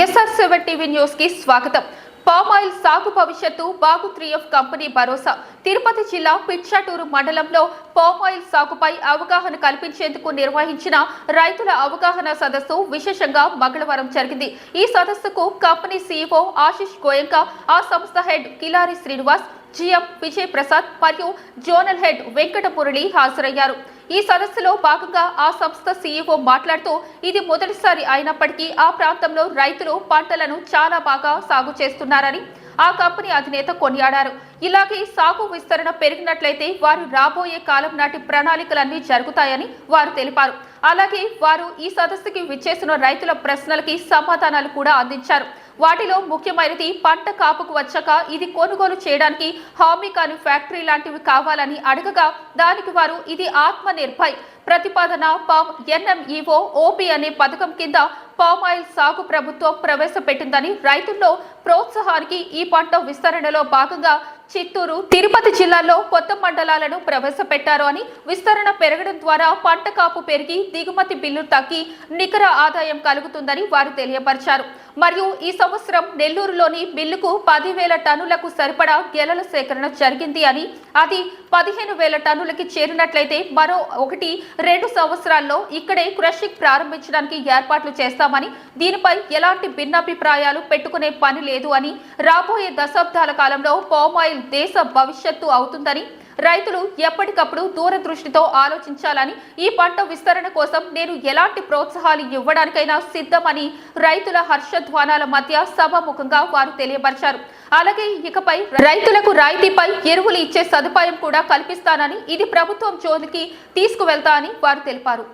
SR7 TV news కి స్వాగతం. Palm oil సాగు భవిష్యత్తు బాగు 3F కంపెనీ భరోసా. తిరుపతి జిల్లా పిచ్చాటూరు మండలంలో పామ్ ఆయిల్ సాగుపై అవగాహన కల్పించేందుకు నిర్వహించిన రైతుల అవగాహన సదస్సు విశేషంగా మంగళవారం జరిగింది. ఈ సదస్సుకు కంపెనీ CEO ఆశిష్ గోయంకా, ఆ సంస్థ హెడ్ కిలారి శ్రీనివాస్, GM విజయ్ ప్రసాద్ మరియు జోనల్ హెడ్ వెంకట మురళి హాజరయ్యారు. ఈ సదస్సులో భాగంగా ఆ సంస్థ CEO మాట్లాడుతూ, ఇది మొదటిసారి అయినప్పటికీ ఆ ప్రాంతంలో రైతులు పంటలను చాలా బాగా సాగు చేస్తున్నారని ఆ కంపెనీ అధినేత కొనియాడారు. ఇలాగే సాగు విస్తరణ పెరిగినట్లయితే వారు రాబోయే కాలం నాటి ప్రణాళికలన్నీ జరుగుతాయని వారు తెలిపారు. అలాగే వారు ఈ సదస్సుకి విచ్చేసిన రైతుల ప్రశ్నలకి సమాధానాలు కూడా అందించారు. వాటిలో ముఖ్యమైనది పంట కాపుకు వచ్చాక ఇది కొనుగోలు చేయడానికి హామీ కాని ఫ్యాక్టరీ లాంటివి కావాలని అడగగా, దానికి వారు ఇది ఆత్మ నిర్భర్ ప్రతిపాదన పామ్ NMEO OP అనే పథకం కింద పామ్ ఆయిల్ సాగు ప్రభుత్వం ప్రవేశపెట్టిందని, రైతుల్లో ప్రోత్సాహానికి ఈ పంట విస్తరణలో భాగంగా చిత్తూరు, తిరుపతి జిల్లాల్లో కొత్త మండలాలను ప్రవేశపెట్టారు అని, విస్తరణ పెరగడం ద్వారా పంట కాపు పెరిగి దిగుమతి బిల్లు తగ్గి నికర ఆదాయం కలుగుతుందని వారు తెలియపరిచారు. మరియు ఈ సంవత్సరం నెల్లూరులోని బిల్లుకు 10,000 టన్నులకు సరిపడా గెలల సేకరణ జరిగింది అని, అది 15,000 టన్నులకి చేరినట్లయితే మరో 1-2 సంవత్సరాల్లో ఇక్కడే క్రషింగ్ ప్రారంభించడానికి ఏర్పాట్లు చేస్తామని, దీనిపై ఎలాంటి భిన్నాభిప్రాయాలు పెట్టుకునే పని లేదు అని, రాబోయే దశాబ్దాల కాలంలో పామ్ ఆయిల్ దేశ భవిష్యత్తు అవుతుందని, రైతులు ఎప్పటికప్పుడు దూరదృష్టితో ఆలోచించాలని, ఈ పంట విస్తరణ కోసం నేను ఎలాంటి ప్రోత్సాహాలు ఇవ్వడానికైనా సిద్ధమని రైతుల హర్షధ్వానాల మధ్య సభాముఖంగా వారు తెలియపరిచారు. అలాగే ఇకపై రైతులకు రాయితీపై ఎరువులు ఇచ్చే సదుపాయం కూడా కల్పిస్తానని, ఇది ప్రభుత్వం జోలికి తీసుకువెళ్తా అని వారు తెలిపారు.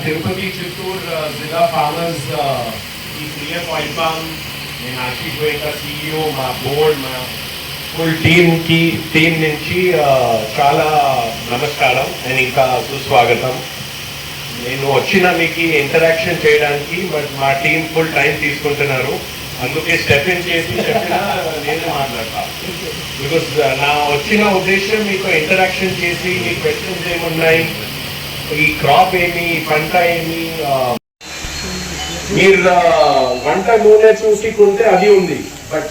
తిరుపతి చిత్తూరు జిల్లా ఫార్మర్స్ ఈ 3F ఆయిల్ పామ్, నేను ఆశిష్ గోయంకా CEO, మా బోర్డ్, మా ఫుల్ టీం నుంచి చాలా నమస్కారం అండ్ ఇంకా సుస్వాగతం. నేను వచ్చిన మీకు ఇంటరాక్షన్ చేయడానికి, బట్ మా టీం ఫుల్ టైం తీసుకుంటున్నారు, అందుకే స్టెప్ ఇన్ చేసి చెప్పినా నేను మాట్లాడతాను. బికాస్ నా వచ్చిన ఉద్దేశం మీకు ఇంటరాక్షన్ చేసి మీ క్వశ్చన్స్ ఏమున్నాయి, ఈ క్రాప్ ఏమి, పంట ఏమి, మీరు వంట నూనె చూసుకుంటే అది ఉంది, బట్